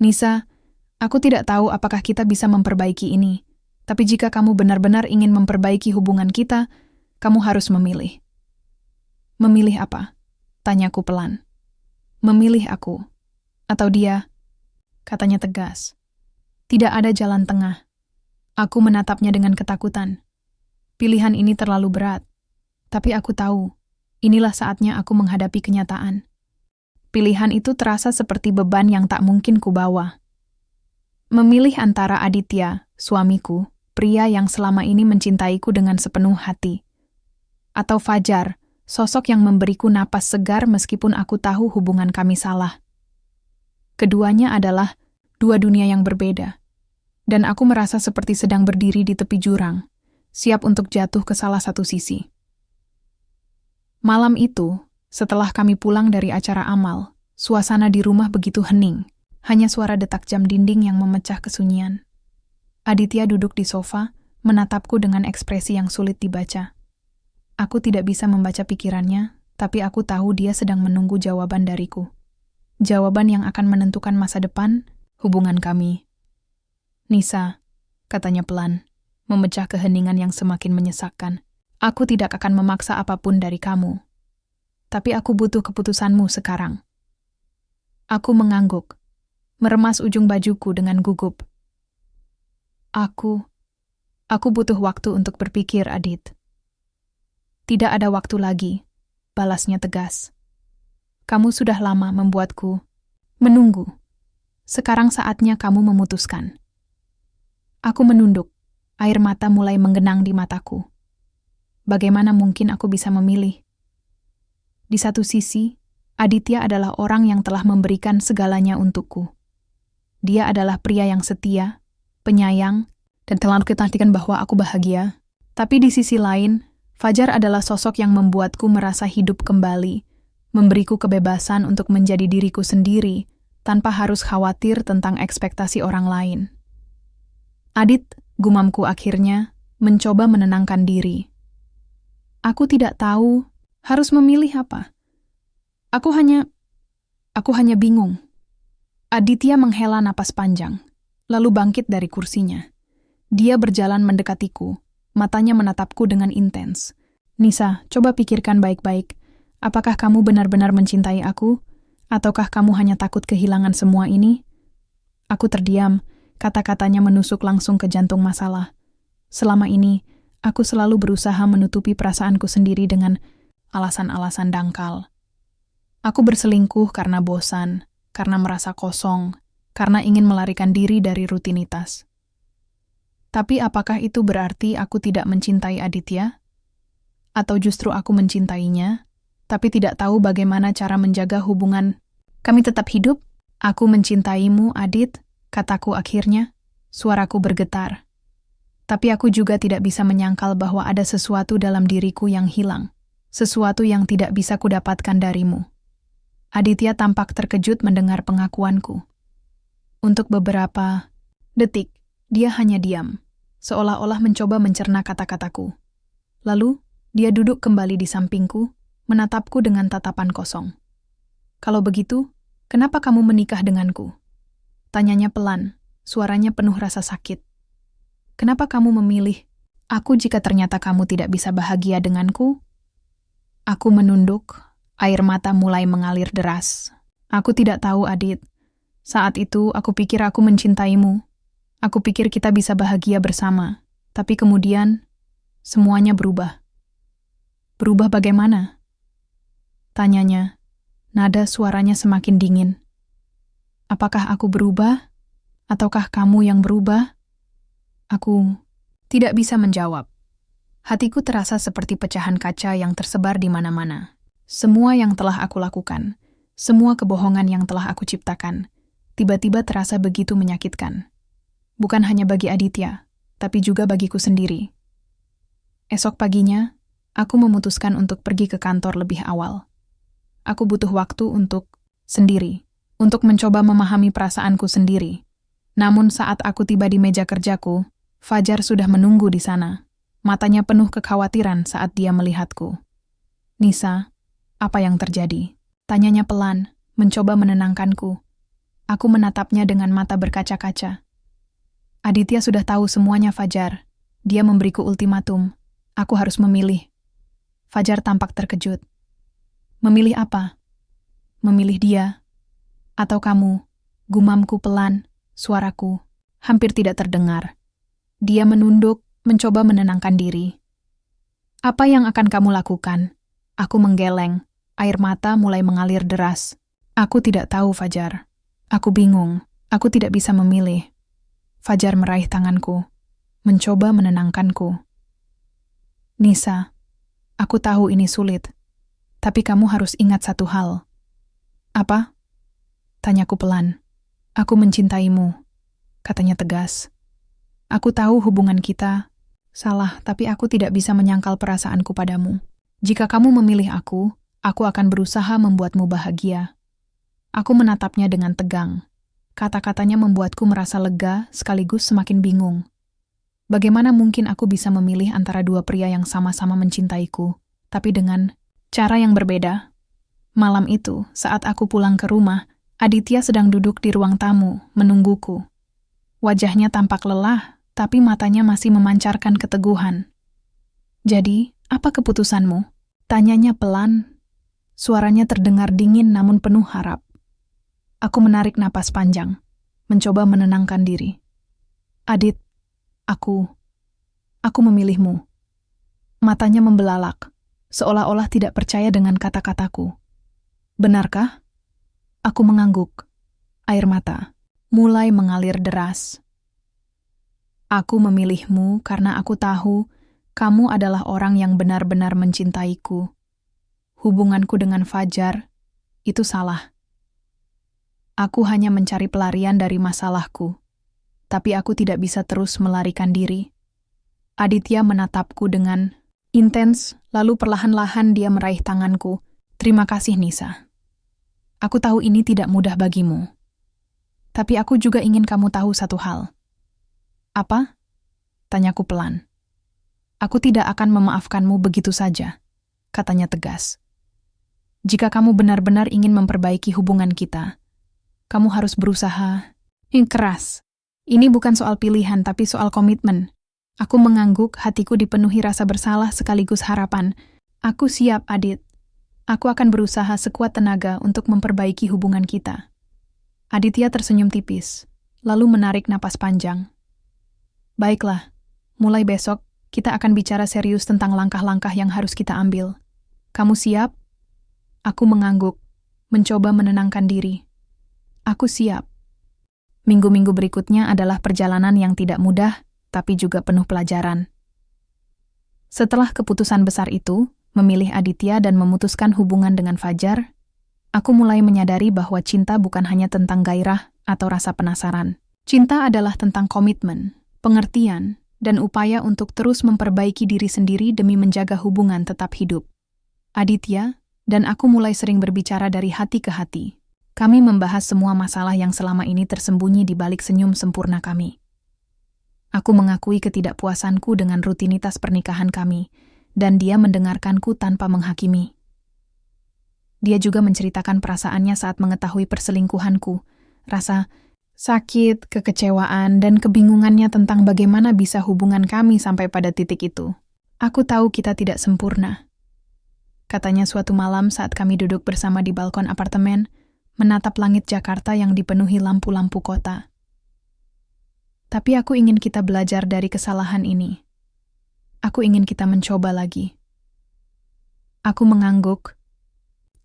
Nisa, aku tidak tahu apakah kita bisa memperbaiki ini, tapi jika kamu benar-benar ingin memperbaiki hubungan kita, kamu harus memilih. Memilih apa? Tanyaku pelan. Memilih aku. Atau dia? Katanya tegas. Tidak ada jalan tengah. Aku menatapnya dengan ketakutan. Pilihan ini terlalu berat. Tapi aku tahu, inilah saatnya aku menghadapi kenyataan. Pilihan itu terasa seperti beban yang tak mungkin kubawa. Memilih antara Aditya, suamiku, pria yang selama ini mencintaiku dengan sepenuh hati, atau Fajar, Sosok yang memberiku napas segar meskipun aku tahu hubungan kami salah. Keduanya adalah dua dunia yang berbeda. Dan aku merasa seperti sedang berdiri di tepi jurang, siap untuk jatuh ke salah satu sisi. Malam itu, setelah kami pulang dari acara amal, suasana di rumah begitu hening, hanya suara detak jam dinding yang memecah kesunyian. Aditya duduk di sofa, menatapku dengan ekspresi yang sulit dibaca. Aku tidak bisa membaca pikirannya, tapi aku tahu dia sedang menunggu jawaban dariku. Jawaban yang akan menentukan masa depan, hubungan kami. Nisa, katanya pelan, memecah keheningan yang semakin menyesakkan. Aku tidak akan memaksa apapun dari kamu. Tapi aku butuh keputusanmu sekarang. Aku mengangguk, meremas ujung bajuku dengan gugup. Aku butuh waktu untuk berpikir, Adit. Tidak ada waktu lagi, balasnya tegas. Kamu sudah lama membuatku menunggu. Sekarang saatnya kamu memutuskan. Aku menunduk, air mata mulai menggenang di mataku. Bagaimana mungkin aku bisa memilih? Di satu sisi, Aditya adalah orang yang telah memberikan segalanya untukku. Dia adalah pria yang setia, penyayang, dan telah menantikan bahwa aku bahagia. Tapi di sisi lain, Fajar adalah sosok yang membuatku merasa hidup kembali, memberiku kebebasan untuk menjadi diriku sendiri, tanpa harus khawatir tentang ekspektasi orang lain. Adit, gumamku akhirnya, mencoba menenangkan diri. Aku tidak tahu harus memilih apa. Aku hanya bingung. Aditya menghela napas panjang, lalu bangkit dari kursinya. Dia berjalan mendekatiku, matanya menatapku dengan intens. Nisa, coba pikirkan baik-baik. Apakah kamu benar-benar mencintai aku? Ataukah kamu hanya takut kehilangan semua ini? Aku terdiam, kata-katanya menusuk langsung ke jantung masalah. Selama ini, aku selalu berusaha menutupi perasaanku sendiri dengan alasan-alasan dangkal. Aku berselingkuh karena bosan, karena merasa kosong, karena ingin melarikan diri dari rutinitas. Tapi apakah itu berarti aku tidak mencintai Aditya? Atau justru aku mencintainya, tapi tidak tahu bagaimana cara menjaga hubungan kami tetap hidup? Aku mencintaimu, Adit, kataku akhirnya. Suaraku bergetar. Tapi aku juga tidak bisa menyangkal bahwa ada sesuatu dalam diriku yang hilang. Sesuatu yang tidak bisa kudapatkan darimu. Aditya tampak terkejut mendengar pengakuanku. Untuk beberapa detik, dia hanya diam, seolah-olah mencoba mencerna kata-kataku. Lalu, dia duduk kembali di sampingku, menatapku dengan tatapan kosong. Kalau begitu, kenapa kamu menikah denganku? Tanyanya pelan, suaranya penuh rasa sakit. Kenapa kamu memilih aku jika ternyata kamu tidak bisa bahagia denganku? Aku menunduk, air mata mulai mengalir deras. Aku tidak tahu, Adit. Saat itu, aku pikir aku mencintaimu. Aku pikir kita bisa bahagia bersama, tapi kemudian semuanya berubah. Berubah bagaimana? Tanyanya, nada suaranya semakin dingin. Apakah aku berubah? Ataukah kamu yang berubah? Aku tidak bisa menjawab. Hatiku terasa seperti pecahan kaca yang tersebar di mana-mana. Semua yang telah aku lakukan, semua kebohongan yang telah aku ciptakan, tiba-tiba terasa begitu menyakitkan. Bukan hanya bagi Aditya, tapi juga bagiku sendiri. Esok paginya, aku memutuskan untuk pergi ke kantor lebih awal. Aku butuh waktu untuk sendiri, untuk mencoba memahami perasaanku sendiri. Namun saat aku tiba di meja kerjaku, Fajar sudah menunggu di sana. Matanya penuh kekhawatiran saat dia melihatku. Nisa, apa yang terjadi? Tanyanya pelan, mencoba menenangkanku. Aku menatapnya dengan mata berkaca-kaca. Aditya sudah tahu semuanya, Fajar. Dia memberiku ultimatum. Aku harus memilih. Fajar tampak terkejut. Memilih apa? Memilih dia? Atau kamu? Gumamku pelan, suaraku hampir tidak terdengar. Dia menunduk, mencoba menenangkan diri. Apa yang akan kamu lakukan? Aku menggeleng, air mata mulai mengalir deras. Aku tidak tahu, Fajar. Aku bingung, aku tidak bisa memilih. Fajar meraih tanganku, mencoba menenangkanku. Nisa, aku tahu ini sulit, Tapi kamu harus ingat satu hal. Apa? Tanyaku pelan. Aku mencintaimu, katanya tegas. Aku tahu hubungan kita salah, tapi aku tidak bisa menyangkal perasaanku padamu. Jika kamu memilih aku akan berusaha membuatmu bahagia. Aku menatapnya dengan tegang. Kata-katanya membuatku merasa lega sekaligus semakin bingung. Bagaimana mungkin aku bisa memilih antara dua pria yang sama-sama mencintaiku, tapi dengan cara yang berbeda? Malam itu, saat aku pulang ke rumah, Aditya sedang duduk di ruang tamu, menungguku. Wajahnya tampak lelah, tapi matanya masih memancarkan keteguhan. Jadi, apa keputusanmu? Tanyanya pelan. Suaranya terdengar dingin namun penuh harap. Aku menarik napas panjang, mencoba menenangkan diri. Adit, aku memilihmu. Matanya membelalak, seolah-olah tidak percaya dengan kata-kataku. Benarkah? Aku mengangguk. Air mata mulai mengalir deras. Aku memilihmu karena aku tahu kamu adalah orang yang benar-benar mencintaiku. Hubunganku dengan Fajar itu salah. Aku hanya mencari pelarian dari masalahku, tapi aku tidak bisa terus melarikan diri. Aditya menatapku dengan intens, lalu perlahan-lahan dia meraih tanganku. Terima kasih, Nisa. Aku tahu ini tidak mudah bagimu. Tapi aku juga ingin kamu tahu satu hal. Apa? Tanyaku pelan. Aku tidak akan memaafkanmu begitu saja, katanya tegas. Jika kamu benar-benar ingin memperbaiki hubungan kita, kamu harus berusaha keras. Ini bukan soal pilihan, tapi soal komitmen. Aku mengangguk, hatiku dipenuhi rasa bersalah sekaligus harapan. Aku siap, Adit. Aku akan berusaha sekuat tenaga untuk memperbaiki hubungan kita. Aditya tersenyum tipis, lalu menarik napas panjang. Baiklah, mulai besok kita akan bicara serius tentang langkah-langkah yang harus kita ambil. Kamu siap? Aku mengangguk, mencoba menenangkan diri. Aku siap. Minggu-minggu berikutnya adalah perjalanan yang tidak mudah, tapi juga penuh pelajaran. Setelah keputusan besar itu, memilih Aditya dan memutuskan hubungan dengan Fajar, aku mulai menyadari bahwa cinta bukan hanya tentang gairah atau rasa penasaran. Cinta adalah tentang komitmen, pengertian, dan upaya untuk terus memperbaiki diri sendiri demi menjaga hubungan tetap hidup. Aditya dan aku mulai sering berbicara dari hati ke hati. Kami membahas semua masalah yang selama ini tersembunyi di balik senyum sempurna kami. Aku mengakui ketidakpuasanku dengan rutinitas pernikahan kami, dan dia mendengarkanku tanpa menghakimi. Dia juga menceritakan perasaannya saat mengetahui perselingkuhanku, rasa sakit, kekecewaan, dan kebingungannya tentang bagaimana bisa hubungan kami sampai pada titik itu. Aku tahu kita tidak sempurna, katanya suatu malam saat kami duduk bersama di balkon apartemen, menatap langit Jakarta yang dipenuhi lampu-lampu kota. Tapi aku ingin kita belajar dari kesalahan ini. Aku ingin kita mencoba lagi. Aku mengangguk,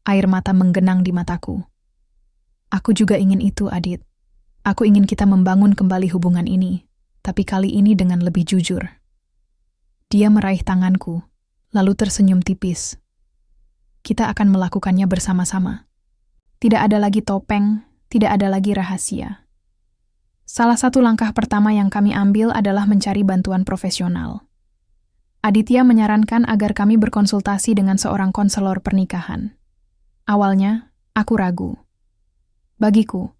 air mata menggenang di mataku. Aku juga ingin itu, Adit. Aku ingin kita membangun kembali hubungan ini, tapi kali ini dengan lebih jujur. Dia meraih tanganku, lalu tersenyum tipis. Kita akan melakukannya bersama-sama. Tidak ada lagi topeng, tidak ada lagi rahasia. Salah satu langkah pertama yang kami ambil adalah mencari bantuan profesional. Aditya menyarankan agar kami berkonsultasi dengan seorang konselor pernikahan. Awalnya, aku ragu. Bagiku,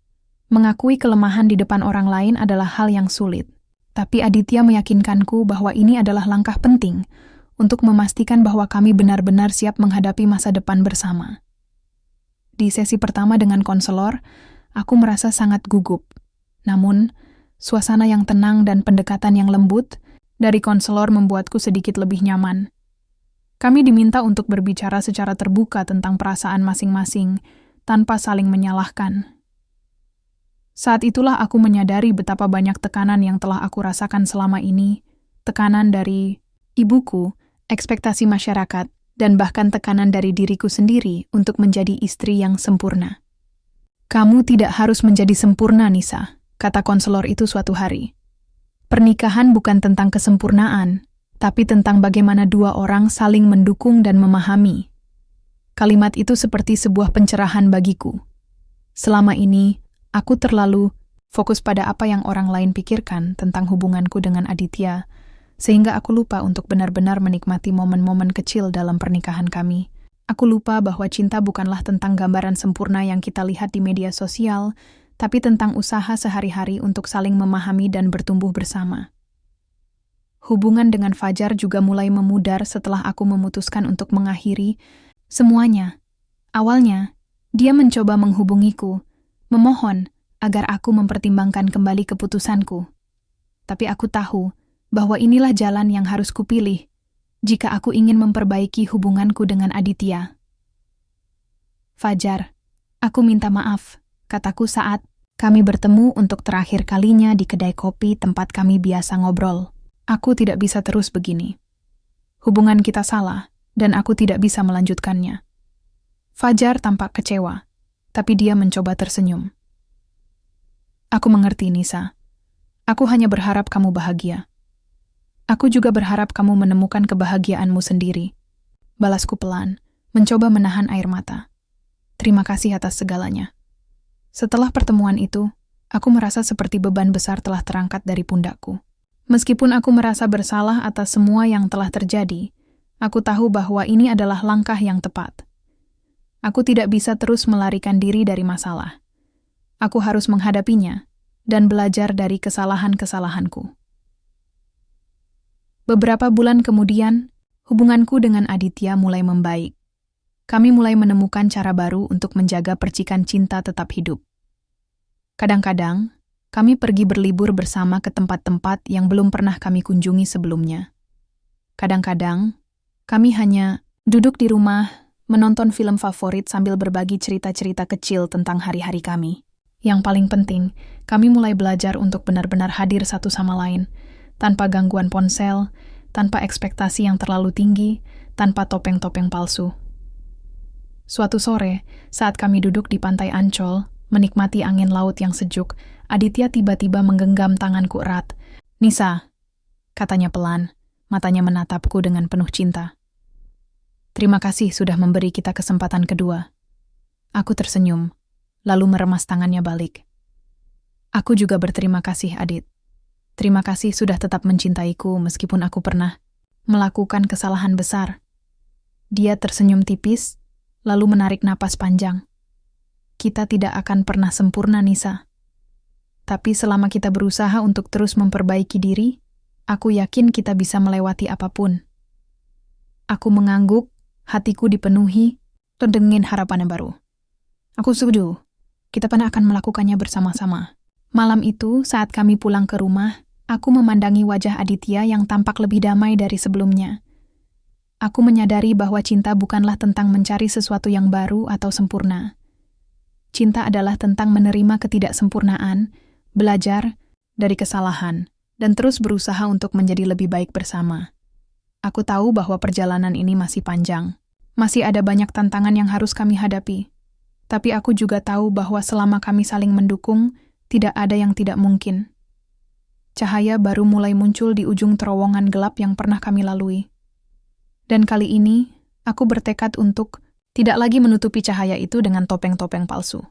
mengakui kelemahan di depan orang lain adalah hal yang sulit. Tapi Aditya meyakinkanku bahwa ini adalah langkah penting untuk memastikan bahwa kami benar-benar siap menghadapi masa depan bersama. Di sesi pertama dengan konselor, aku merasa sangat gugup. Namun, suasana yang tenang dan pendekatan yang lembut dari konselor membuatku sedikit lebih nyaman. Kami diminta untuk berbicara secara terbuka tentang perasaan masing-masing, tanpa saling menyalahkan. Saat itulah aku menyadari betapa banyak tekanan yang telah aku rasakan selama ini, tekanan dari ibuku, ekspektasi masyarakat, dan bahkan tekanan dari diriku sendiri untuk menjadi istri yang sempurna. Kamu tidak harus menjadi sempurna, Nisa, kata konselor itu suatu hari. Pernikahan bukan tentang kesempurnaan, tapi tentang bagaimana dua orang saling mendukung dan memahami. Kalimat itu seperti sebuah pencerahan bagiku. Selama ini, aku terlalu fokus pada apa yang orang lain pikirkan tentang hubunganku dengan Aditya, sehingga aku lupa untuk benar-benar menikmati momen-momen kecil dalam pernikahan kami. Aku lupa bahwa cinta bukanlah tentang gambaran sempurna yang kita lihat di media sosial, tapi tentang usaha sehari-hari untuk saling memahami dan bertumbuh bersama. Hubungan dengan Fajar juga mulai memudar setelah aku memutuskan untuk mengakhiri semuanya. Awalnya, dia mencoba menghubungiku, memohon agar aku mempertimbangkan kembali keputusanku. Tapi aku tahu bahwa inilah jalan yang harus kupilih jika aku ingin memperbaiki hubunganku dengan Aditya. Fajar, aku minta maaf, kataku saat kami bertemu untuk terakhir kalinya di kedai kopi tempat kami biasa ngobrol. Aku tidak bisa terus begini. Hubungan kita salah, dan aku tidak bisa melanjutkannya. Fajar tampak kecewa, tapi dia mencoba tersenyum. Aku mengerti, Nisa. Aku hanya berharap kamu bahagia. Aku juga berharap kamu menemukan kebahagiaanmu sendiri. Balasku pelan, mencoba menahan air mata. Terima kasih atas segalanya. Setelah pertemuan itu, aku merasa seperti beban besar telah terangkat dari pundakku. Meskipun aku merasa bersalah atas semua yang telah terjadi, aku tahu bahwa ini adalah langkah yang tepat. Aku tidak bisa terus melarikan diri dari masalah. Aku harus menghadapinya dan belajar dari kesalahan-kesalahanku. Beberapa bulan kemudian, hubunganku dengan Aditya mulai membaik. Kami mulai menemukan cara baru untuk menjaga percikan cinta tetap hidup. Kadang-kadang, kami pergi berlibur bersama ke tempat-tempat yang belum pernah kami kunjungi sebelumnya. Kadang-kadang, kami hanya duduk di rumah, menonton film favorit sambil berbagi cerita-cerita kecil tentang hari-hari kami. Yang paling penting, kami mulai belajar untuk benar-benar hadir satu sama lain, tanpa gangguan ponsel, tanpa ekspektasi yang terlalu tinggi, tanpa topeng-topeng palsu. Suatu sore, saat kami duduk di pantai Ancol, menikmati angin laut yang sejuk, Aditya tiba-tiba menggenggam tanganku erat. "Nisa," katanya pelan, matanya menatapku dengan penuh cinta. "Terima kasih sudah memberi kita kesempatan kedua." Aku tersenyum, lalu meremas tangannya balik. "Aku juga berterima kasih, Adit. Terima kasih sudah tetap mencintaiku meskipun aku pernah melakukan kesalahan besar." Dia tersenyum tipis, lalu menarik napas panjang. "Kita tidak akan pernah sempurna, Nisa. Tapi selama kita berusaha untuk terus memperbaiki diri, aku yakin kita bisa melewati apapun." Aku mengangguk, hatiku dipenuhi dengan harapan yang baru. "Aku setuju. Kita pernah akan melakukannya bersama-sama." Malam itu, saat kami pulang ke rumah, aku memandangi wajah Aditya yang tampak lebih damai dari sebelumnya. Aku menyadari bahwa cinta bukanlah tentang mencari sesuatu yang baru atau sempurna. Cinta adalah tentang menerima ketidaksempurnaan, belajar dari kesalahan, dan terus berusaha untuk menjadi lebih baik bersama. Aku tahu bahwa perjalanan ini masih panjang. Masih ada banyak tantangan yang harus kami hadapi. Tapi aku juga tahu bahwa selama kami saling mendukung, tidak ada yang tidak mungkin. Cahaya baru mulai muncul di ujung terowongan gelap yang pernah kami lalui. Dan kali ini, aku bertekad untuk tidak lagi menutupi cahaya itu dengan topeng-topeng palsu.